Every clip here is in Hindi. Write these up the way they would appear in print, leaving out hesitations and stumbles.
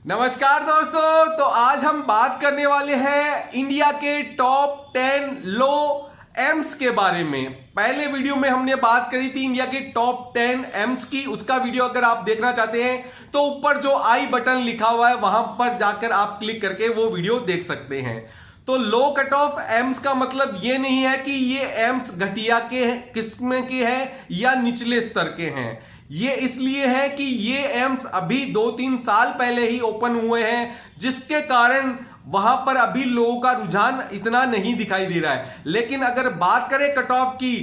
नमस्कार दोस्तों। तो आज हम बात करने वाले हैं इंडिया के टॉप 10 लो एम्स के बारे में। पहले वीडियो में हमने बात करी थी इंडिया के टॉप 10 एम्स की। उसका वीडियो अगर आप देखना चाहते हैं तो ऊपर जो आई बटन लिखा हुआ है वहां पर जाकर आप क्लिक करके वो वीडियो देख सकते हैं। तो लो कट ऑफ एम्स का मतलब ये नहीं है कि ये एम्स घटिया के किस्म के हैं या निचले स्तर के हैं। ये इसलिए है कि ये एम्स अभी 2-3 साल पहले ही ओपन हुए हैं, जिसके कारण वहां पर अभी लोगों का रुझान इतना नहीं दिखाई दे रहा है। लेकिन अगर बात करें कट ऑफ की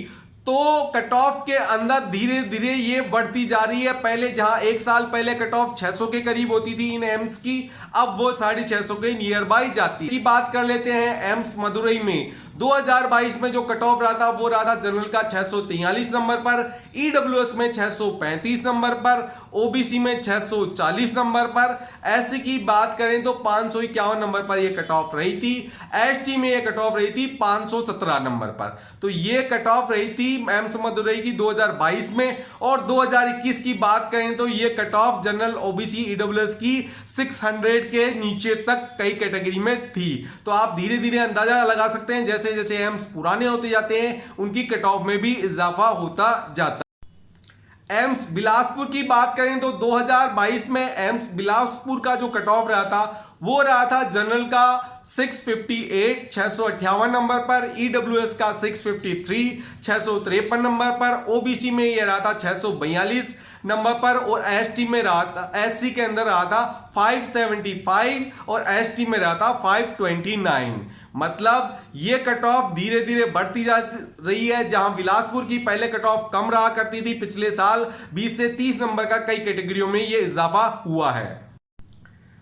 तो कट ऑफ के अंदर धीरे धीरे ये बढ़ती जा रही है। पहले जहां 1 साल पहले कट ऑफ 600 के करीब होती थी इन एम्स की, अब वो 650 के नियर बाई जाती है। बात कर लेते हैं एम्स मदुरई में 2022 में जो कट ऑफ रहा था वो रहा था जनरल का 643 नंबर पर, ईडब्ल्यूएस में 635 नंबर पर, ओबीसी में 640 नंबर पर, एससी की बात करें तो 551 नंबर पर ये कट ऑफ रही थी। एसटी में ये कट ऑफ रही थी 517 नंबर पर। तो ये कट ऑफ रही थी एम्स मदुरई की 2022 में। और 2021 की बात करें तो ये cut off general, OBC, EWS की 600 के नीचे तक कई कैटेगरी में थी। तो आप धीरे धीरे अंदाजा लगा सकते हैं जैसे जैसे एम्स पुराने होते जाते हैं उनकी कट ऑफ में भी इजाफा होता जाता है। एम्स बिलासपुर की बात करें तो 2022 में एम्स बिलासपुर का जो कट ऑफ रहा था वो रहा था जनरल का 658 658 नंबर पर, ईडब्ल्यूएस का 653 653 नंबर पर, ओबीसी में यह रहा था 642 नंबर पर, और एसटी में रहा था, एससी के अंदर रहा था 575 और एसटी में रहा था 529। मतलब ये कट ऑफ धीरे धीरे बढ़ती जा रही है। जहां बिलासपुर की पहले कट ऑफ कम रहा करती थी, पिछले साल 20 से 30 नंबर का कई कैटेगरियों में ये इजाफा हुआ है।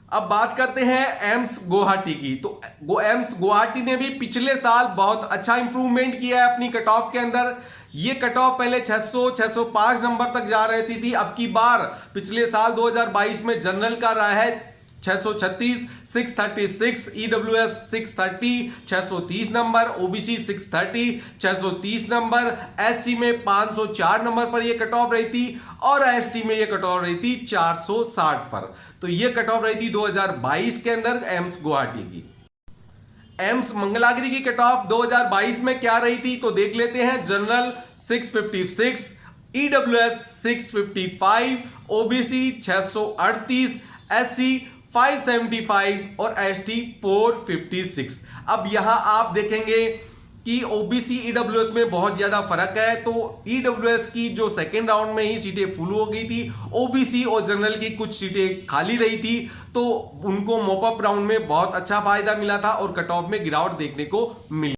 अब बात करते हैं एम्स गुवाहाटी की। तो एम्स गुवाहाटी ने भी पिछले साल बहुत अच्छा इंप्रूवमेंट किया है अपनी कट ऑफ के अंदर। ये कट ऑफ पहले 600 605 नंबर तक जा रही थी। अब की बार पिछले साल 2022 में जनरल का रहा है 636 636, EWS 630 630 number, OBC 630 630 number, SC में 504 नंबर पर यह कट ऑफ रही थी और एसटी में यह कट ऑफ रही थी 460 पर। तो यह कट ऑफ रही थी 2022 के अंदर एम्स गुवाहाटी की। एम्स मंगलागिरी की कट ऑफ 2022 में क्या रही थी तो देख लेते हैं। जनरल 656, ईडब्ल्यूएस 655, ओबीसी 638, एससी 575 और एसटी 456। अब यहां आप देखेंगे कि ओबीसी ईडब्ल्यूएस में बहुत ज्यादा फर्क है। तो ईडब्ल्यूएस की जो सेकेंड राउंड में ही सीटें फुल हो गई थी, ओबीसी और जनरल की कुछ सीटें खाली रही थी, तो उनको मॉपअप राउंड में बहुत अच्छा फायदा मिला था और कट ऑफ में गिरावट देखने को मिली।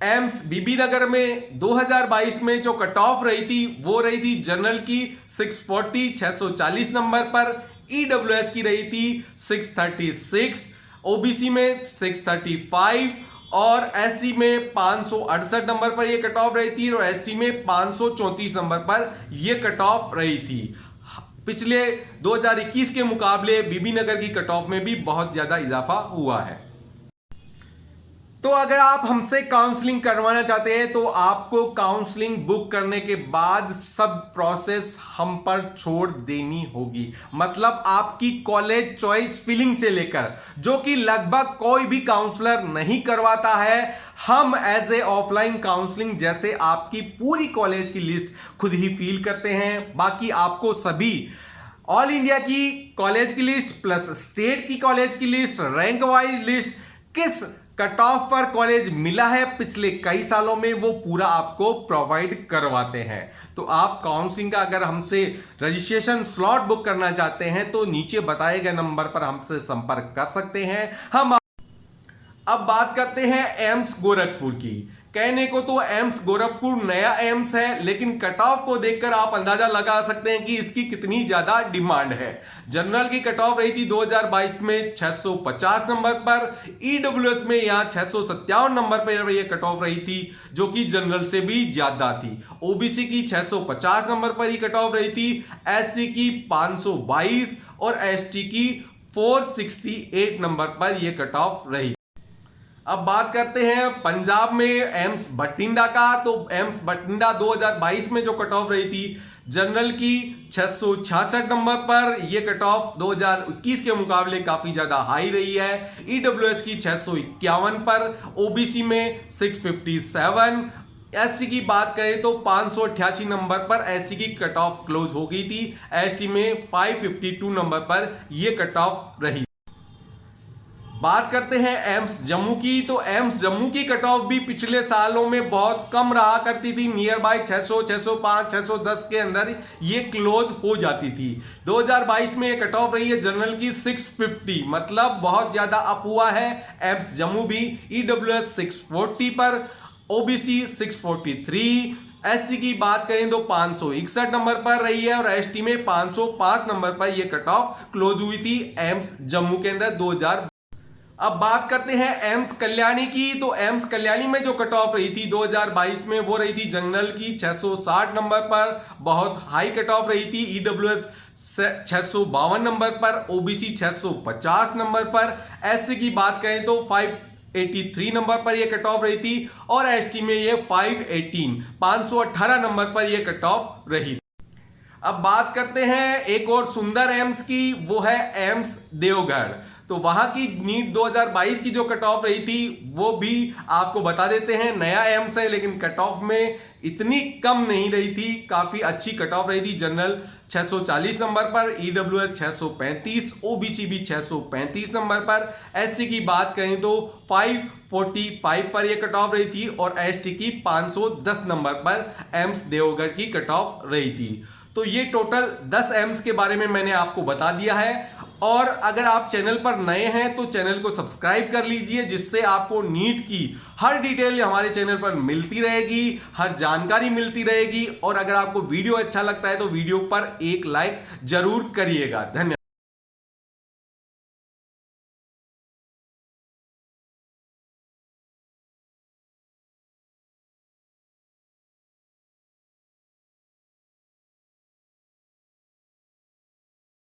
एम्स बीबी नगर में 2022 में जो कट ऑफ रही थी वो रही थी जनरल की 640 640 नंबर पर, ईडब्ल्यूएस की रही थी 636, ओबीसी में 635 और एससी में 568 नंबर पर यह कट ऑफ रही थी और एसटी में 534 नंबर पर यह कट ऑफ रही थी। पिछले 2021 के मुकाबले बीबी नगर की कट ऑफ में भी बहुत ज्यादा इजाफा हुआ है। तो अगर आप हमसे काउंसलिंग करवाना चाहते हैं तो आपको काउंसलिंग बुक करने के बाद सब प्रोसेस हम पर छोड़ देनी होगी। मतलब आपकी कॉलेज चॉइस फिलिंग से लेकर, जो कि लगभग कोई भी काउंसलर नहीं करवाता है, हम एज ए ऑफलाइन काउंसलिंग जैसे आपकी पूरी कॉलेज की लिस्ट खुद ही फिल करते हैं। बाकी आपको सभी ऑल इंडिया की कॉलेज की लिस्ट प्लस स्टेट की कॉलेज की लिस्ट, रैंक वाइज लिस्ट, किस कट ऑफ पर कॉलेज मिला है पिछले कई सालों में, वो पूरा आपको प्रोवाइड करवाते हैं। तो आप काउंसलिंग का अगर हमसे रजिस्ट्रेशन स्लॉट बुक करना चाहते हैं तो नीचे बताए गए नंबर पर हमसे संपर्क कर सकते हैं हम। अब बात करते हैं एम्स गोरखपुर की। कहने को तो एम्स गोरखपुर नया एम्स है, लेकिन कट ऑफ को देखकर आप अंदाजा लगा सकते हैं कि इसकी कितनी ज्यादा डिमांड है। जनरल की कट ऑफ रही थी 2022 में 650 नंबर पर, ईडब्ल्यूएस में यहां 657 नंबर पर यह कट ऑफ रही थी, जो कि जनरल से भी ज्यादा थी। ओबीसी की 650 नंबर पर ही कट ऑफ रही थी, एससी की 522 और एसटी की 468 नंबर पर यह कट ऑफ रही। अब बात करते हैं पंजाब में एम्स बठिंडा का। तो एम्स बठिंडा 2022 में जो कट ऑफ रही थी जनरल की 666 नंबर पर यह कट ऑफ 2021 के मुकाबले काफी ज्यादा हाई रही है। ईडब्ल्यूएस की 651 पर, ओबीसी में 657, एससी की बात करें तो 588 नंबर पर एससी की कट ऑफ क्लोज हो गई थी। एसटी में 552 नंबर पर यह कट ऑफ रही। बात करते हैं एम्स जम्मू की, तो एम्स जम्मू की कट ऑफ भी पिछले सालों में बहुत कम रहा करती थी। नियर बाय 600, 605, 610 के अंदर ये क्लोज हो जाती थी। 2022 में ये कट ऑफ रही है जनरल की 650, मतलब बहुत ज्यादा अप हुआ है। एम्स जम्मू भी ईडब्ल्यूएस 640 पर, ओबीसी 643, एससी की बात करें तो 561 नंबर पर रही है और एसटी में 505 नंबर पर यह कट ऑफ क्लोज हुई थी एम्स जम्मू के अंदर 2000। अब बात करते हैं एम्स कल्याणी की, तो एम्स कल्याणी में जो कट ऑफ रही थी 2022 में वो रही थी जनरल की 660 नंबर पर, बहुत हाई कट ऑफ रही थी। ईडब्ल्यूएस 652 नंबर पर, ओबीसी 650 नंबर पर, एससी की बात करें तो 583 नंबर पर यह कट ऑफ रही थी और एसटी में यह 518 नंबर पर यह कट ऑफ रही थी। अब बात करते हैं एक और सुंदर एम्स की, वो है एम्स देवगढ़। तो वहां की नीट 2022 की जो कट ऑफ रही थी वो भी आपको बता देते हैं। नया एम्स है लेकिन कट ऑफ में इतनी कम नहीं रही थी, काफी अच्छी कट ऑफ रही थी। जनरल 640 नंबर पर, ईडब्ल्यूएस 635, ओबीसी भी 635 नंबर पर, एससी की बात करें तो 545 पर यह कट ऑफ रही थी और एसटी की 510 नंबर पर एम्स देवगढ़ की कट ऑफ रही थी। तो ये टोटल 10 एम्स के बारे में मैंने आपको बता दिया है। और अगर आप चैनल पर नए हैं तो चैनल को सब्सक्राइब कर लीजिए, जिससे आपको नीट की हर डिटेल हमारे चैनल पर मिलती रहेगी, हर जानकारी मिलती रहेगी। और अगर आपको वीडियो अच्छा लगता है तो वीडियो पर एक लाइक जरूर करिएगा। धन्यवाद।